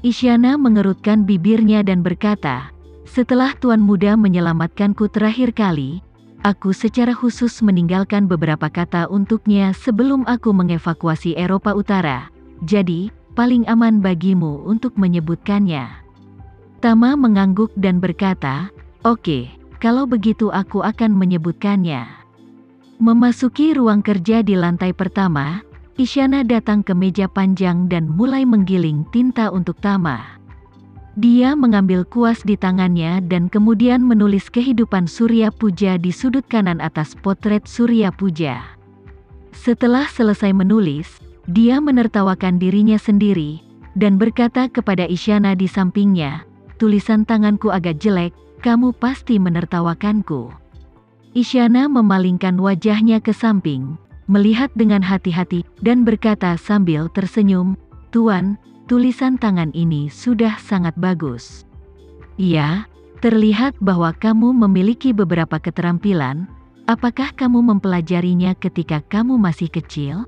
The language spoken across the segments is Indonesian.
Isyana mengerutkan bibirnya dan berkata, "Setelah Tuan Muda menyelamatkanku terakhir kali, aku secara khusus meninggalkan beberapa kata untuknya sebelum aku mengevakuasi Eropa Utara. Jadi, paling aman bagimu untuk menyebutkannya." Tama mengangguk dan berkata, "Oke, kalau begitu aku akan menyebutkannya." Memasuki ruang kerja di lantai pertama, Isyana datang ke meja panjang dan mulai menggiling tinta untuk Tama. Dia mengambil kuas di tangannya dan kemudian menulis kehidupan Surya Puja di sudut kanan atas potret Surya Puja. Setelah selesai menulis, dia menertawakan dirinya sendiri, dan berkata kepada Isyana di sampingnya, "Tulisan tanganku agak jelek, kamu pasti menertawakanku." Isyana memalingkan wajahnya ke samping, melihat dengan hati-hati, dan berkata sambil tersenyum, "Tuan, tulisan tangan ini sudah sangat bagus. Ya, terlihat bahwa kamu memiliki beberapa keterampilan. Apakah kamu mempelajarinya ketika kamu masih kecil?"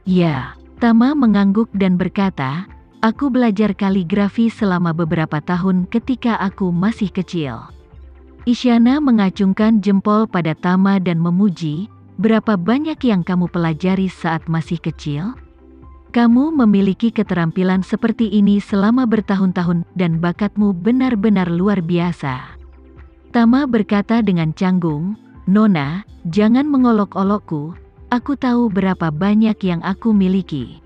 "Ya." Tama mengangguk dan berkata, "Aku belajar kaligrafi selama beberapa tahun ketika aku masih kecil." Isyana mengacungkan jempol pada Tama dan memuji, "Berapa banyak yang kamu pelajari saat masih kecil? Kamu memiliki keterampilan seperti ini selama bertahun-tahun dan bakatmu benar-benar luar biasa." Tama berkata dengan canggung, "Nona, jangan mengolok-olokku, aku tahu berapa banyak yang aku miliki."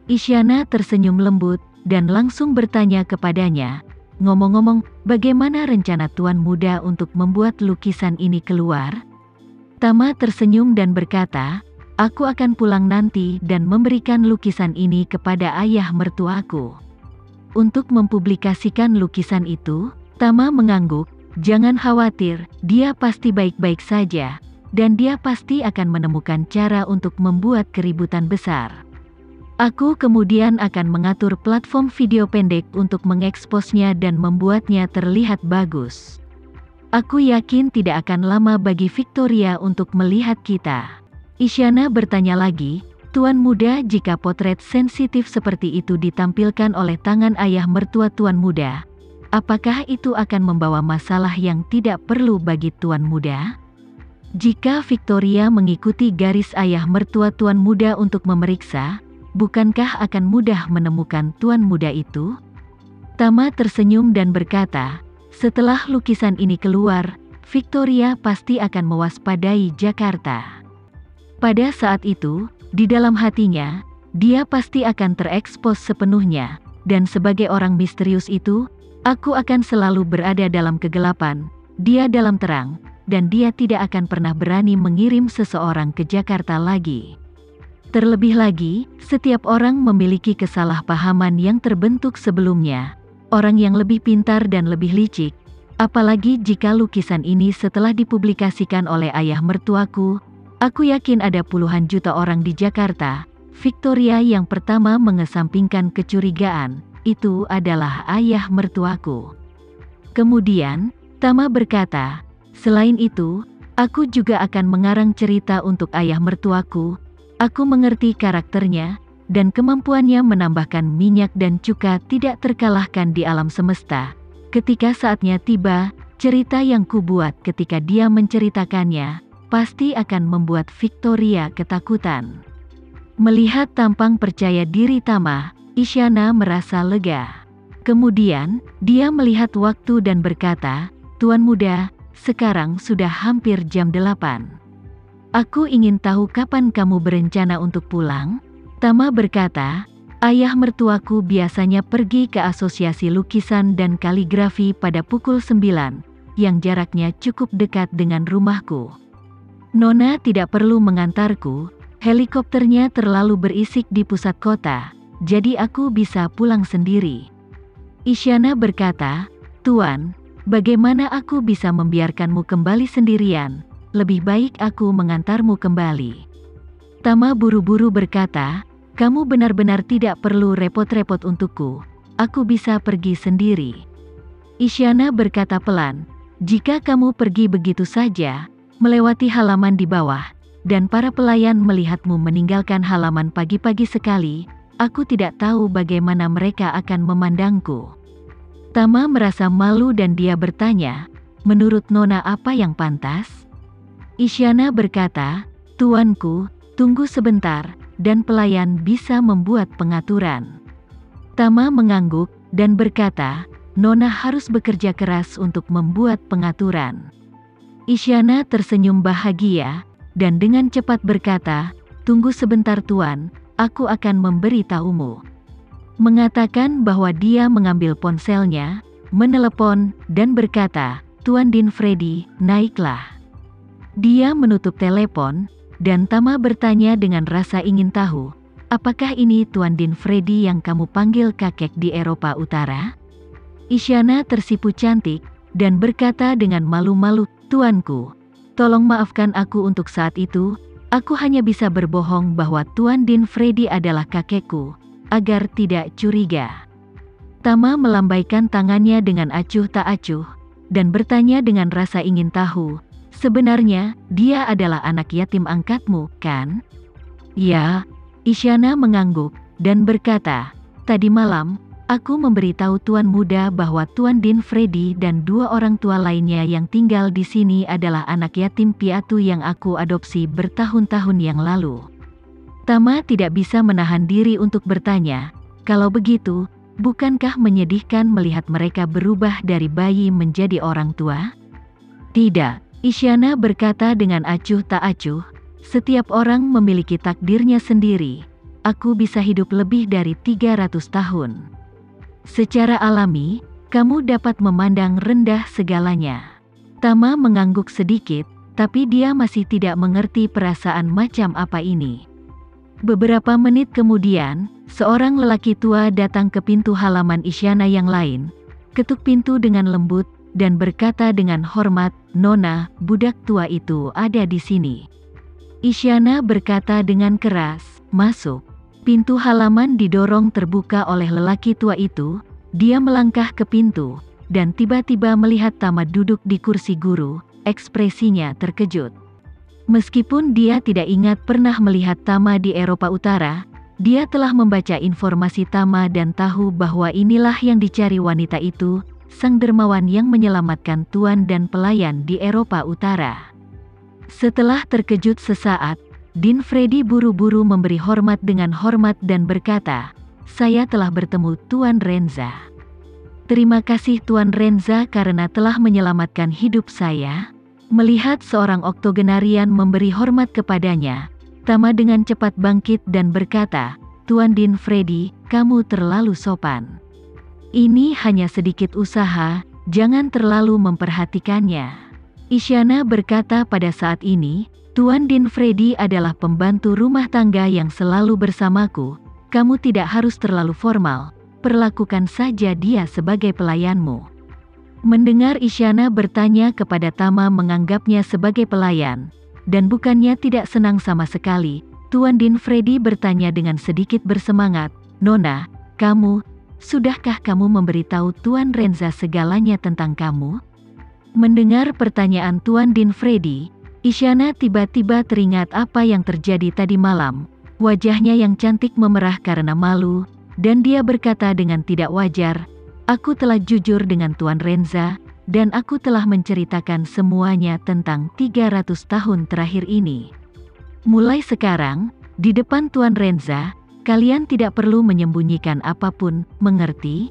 Isyana tersenyum lembut, dan langsung bertanya kepadanya, "Ngomong-ngomong, bagaimana rencana Tuan Muda untuk membuat lukisan ini keluar?" Tama tersenyum dan berkata, "Aku akan pulang nanti dan memberikan lukisan ini kepada ayah mertuaku." Untuk mempublikasikan lukisan itu, Tama mengangguk, "Jangan khawatir, dia pasti baik-baik saja, dan dia pasti akan menemukan cara untuk membuat keributan besar. Aku kemudian akan mengatur platform video pendek untuk mengeksposnya dan membuatnya terlihat bagus. Aku yakin tidak akan lama bagi Victoria untuk melihat kita." Isyana bertanya lagi, "Tuan Muda, jika potret sensitif seperti itu ditampilkan oleh tangan ayah mertua Tuan Muda, apakah itu akan membawa masalah yang tidak perlu bagi Tuan Muda?" Jika Victoria mengikuti garis ayah mertua Tuan Muda untuk memeriksa, bukankah akan mudah menemukan Tuan Muda itu? Tama tersenyum dan berkata, "Setelah lukisan ini keluar, Victoria pasti akan mewaspadai Jakarta. Pada saat itu, di dalam hatinya, dia pasti akan terekspos sepenuhnya, dan sebagai orang misterius itu, aku akan selalu berada dalam kegelapan, dia dalam terang, dan dia tidak akan pernah berani mengirim seseorang ke Jakarta lagi." Terlebih lagi, setiap orang memiliki kesalahpahaman yang terbentuk sebelumnya. Orang yang lebih pintar dan lebih licik, apalagi jika lukisan ini setelah dipublikasikan oleh ayah mertuaku, aku yakin ada puluhan juta orang di Jakarta. Victoria yang pertama mengesampingkan kecurigaan, itu adalah ayah mertuaku. Kemudian, Tama berkata, "Selain itu, aku juga akan mengarang cerita untuk ayah mertuaku. Aku mengerti karakternya, dan kemampuannya menambahkan minyak dan cuka tidak terkalahkan di alam semesta. Ketika saatnya tiba, cerita yang kubuat ketika dia menceritakannya, pasti akan membuat Victoria ketakutan." Melihat tampang percaya diri Tama, Isyana merasa lega. Kemudian, dia melihat waktu dan berkata, "Tuan Muda, sekarang sudah hampir jam 8. Aku ingin tahu kapan kamu berencana untuk pulang?" Tama berkata, "Ayah mertuaku biasanya pergi ke Asosiasi Lukisan dan Kaligrafi pada pukul 9, yang jaraknya cukup dekat dengan rumahku. Nona tidak perlu mengantarku, helikopternya terlalu berisik di pusat kota, jadi aku bisa pulang sendiri." Isyana berkata, "Tuan, bagaimana aku bisa membiarkanmu kembali sendirian? Lebih baik aku mengantarmu kembali." Tama buru-buru berkata, "Kamu benar-benar tidak perlu repot-repot untukku, aku bisa pergi sendiri." Isyana berkata pelan, "Jika kamu pergi begitu saja, melewati halaman di bawah, dan para pelayan melihatmu meninggalkan halaman pagi-pagi sekali, aku tidak tahu bagaimana mereka akan memandangku. Tama merasa malu dan dia bertanya, menurut Nona apa yang pantas? Isyana berkata, Tuanku, tunggu sebentar, dan pelayan bisa membuat pengaturan. Tama mengangguk dan berkata, Nona harus bekerja keras untuk membuat pengaturan. Isyana tersenyum bahagia, dan dengan cepat berkata, tunggu sebentar Tuan, aku akan memberi tahumu. Mengatakan bahwa dia mengambil ponselnya, menelepon, dan berkata, Tuan Dinfredi, naiklah. Dia menutup telepon, dan Tama bertanya dengan rasa ingin tahu, apakah ini Tuan Dinfredi yang kamu panggil kakek di Eropa Utara? Isyana tersipu cantik, dan berkata dengan malu-malu, Tuanku, tolong maafkan aku untuk saat itu, aku hanya bisa berbohong bahwa Tuan Dinfredi adalah kakekku, agar tidak curiga. Tama melambaikan tangannya dengan acuh tak acuh, dan bertanya dengan rasa ingin tahu, sebenarnya, dia adalah anak yatim angkatmu, kan? Ya, Isyana mengangguk, dan berkata, tadi malam, aku memberitahu Tuan Muda bahwa Tuan Dinfredi dan dua orang tua lainnya yang tinggal di sini adalah anak yatim piatu yang aku adopsi bertahun-tahun yang lalu. Tama tidak bisa menahan diri untuk bertanya, kalau begitu, bukankah menyedihkan melihat mereka berubah dari bayi menjadi orang tua? Tidak, Isyana berkata dengan acuh tak acuh, setiap orang memiliki takdirnya sendiri, aku bisa hidup lebih dari 300 tahun. Secara alami, kamu dapat memandang rendah segalanya. Tama mengangguk sedikit, tapi dia masih tidak mengerti perasaan macam apa ini. Beberapa menit kemudian, seorang lelaki tua datang ke pintu halaman Isyana yang lain, ketuk pintu dengan lembut, dan berkata dengan hormat, Nona, budak tua itu ada di sini. Isyana berkata dengan keras, masuk. Pintu halaman didorong terbuka oleh lelaki tua itu, dia melangkah ke pintu, dan tiba-tiba melihat Tama duduk di kursi guru, ekspresinya terkejut. Meskipun dia tidak ingat pernah melihat Tama di Eropa Utara, dia telah membaca informasi Tama dan tahu bahwa inilah yang dicari wanita itu, sang dermawan yang menyelamatkan tuan dan pelayan di Eropa Utara. Setelah terkejut sesaat, Dinfredi buru-buru memberi hormat dengan hormat dan berkata, saya telah bertemu Tuan Renza. Terima kasih Tuan Renza karena telah menyelamatkan hidup saya. Melihat seorang oktogenarian memberi hormat kepadanya, Tama dengan cepat bangkit dan berkata, Tuan Dinfredi, kamu terlalu sopan. Ini hanya sedikit usaha, jangan terlalu memperhatikannya. Isyana berkata pada saat ini, Tuan Dinfredi adalah pembantu rumah tangga yang selalu bersamaku, kamu tidak harus terlalu formal, perlakukan saja dia sebagai pelayanmu. Mendengar Isyana bertanya kepada Tama menganggapnya sebagai pelayan, dan bukannya tidak senang sama sekali, Tuan Dinfredi bertanya dengan sedikit bersemangat, Nona, sudahkah kamu memberitahu Tuan Renza segalanya tentang kamu? Mendengar pertanyaan Tuan Dinfredi, Isyana tiba-tiba teringat apa yang terjadi tadi malam, wajahnya yang cantik memerah karena malu, dan dia berkata dengan tidak wajar, aku telah jujur dengan Tuan Renza, dan aku telah menceritakan semuanya tentang 300 tahun terakhir ini. Mulai sekarang, di depan Tuan Renza, kalian tidak perlu menyembunyikan apapun, mengerti?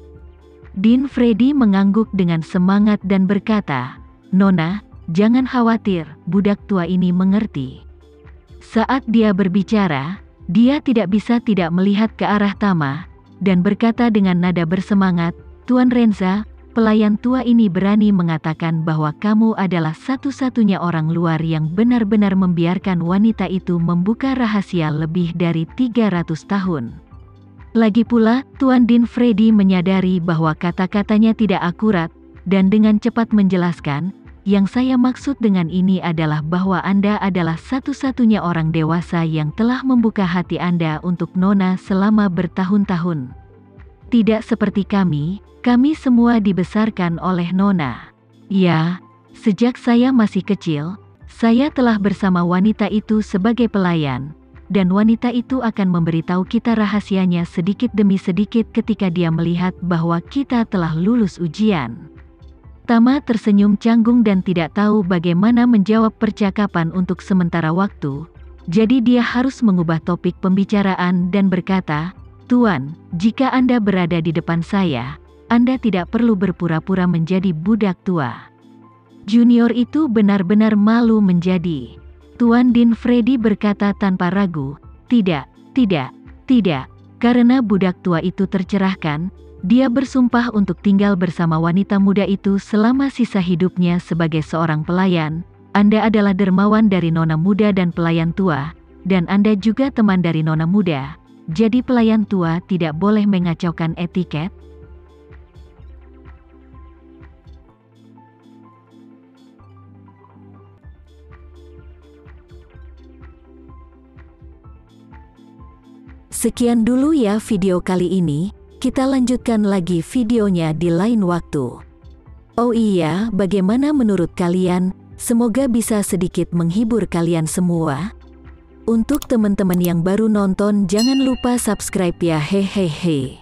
Dinfredi mengangguk dengan semangat dan berkata, Nona, jangan khawatir, budak tua ini mengerti. Saat dia berbicara, dia tidak bisa tidak melihat ke arah Tama, dan berkata dengan nada bersemangat, Tuan Renza, pelayan tua ini berani mengatakan bahwa kamu adalah satu-satunya orang luar yang benar-benar membiarkan wanita itu membuka rahasia lebih dari 300 tahun. Lagi pula, Tuan Dinfredi menyadari bahwa kata-katanya tidak akurat, dan dengan cepat menjelaskan, yang saya maksud dengan ini adalah bahwa Anda adalah satu-satunya orang dewasa yang telah membuka hati Anda untuk Nona selama bertahun-tahun. Tidak seperti kami semua dibesarkan oleh Nona. Ya, sejak saya masih kecil, saya telah bersama wanita itu sebagai pelayan, dan wanita itu akan memberitahu kita rahasianya sedikit demi sedikit ketika dia melihat bahwa kita telah lulus ujian. Tama tersenyum canggung dan tidak tahu bagaimana menjawab percakapan untuk sementara waktu. Jadi dia harus mengubah topik pembicaraan dan berkata, "Tuan, jika Anda berada di depan saya, Anda tidak perlu berpura-pura menjadi budak tua." Junior itu benar-benar malu menjadi. Tuan Dean Freddy berkata tanpa ragu, "Tidak, tidak, tidak." Karena budak tua itu tercerahkan, dia bersumpah untuk tinggal bersama wanita muda itu selama sisa hidupnya sebagai seorang pelayan. Anda adalah dermawan dari nona muda dan pelayan tua, dan Anda juga teman dari nona muda. Jadi pelayan tua tidak boleh mengacaukan etiket. Sekian dulu ya video kali ini, kita lanjutkan lagi videonya di lain waktu. Oh iya, bagaimana menurut kalian? Semoga bisa sedikit menghibur kalian semua. Untuk teman-teman yang baru nonton, jangan lupa subscribe ya, hehehe.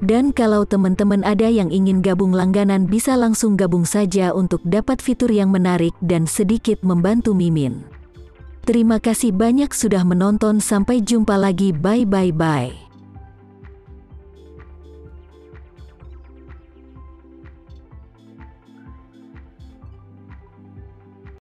Dan kalau teman-teman ada yang ingin gabung langganan, bisa langsung gabung saja untuk dapat fitur yang menarik dan sedikit membantu Mimin. Terima kasih banyak sudah menonton, sampai jumpa lagi, bye.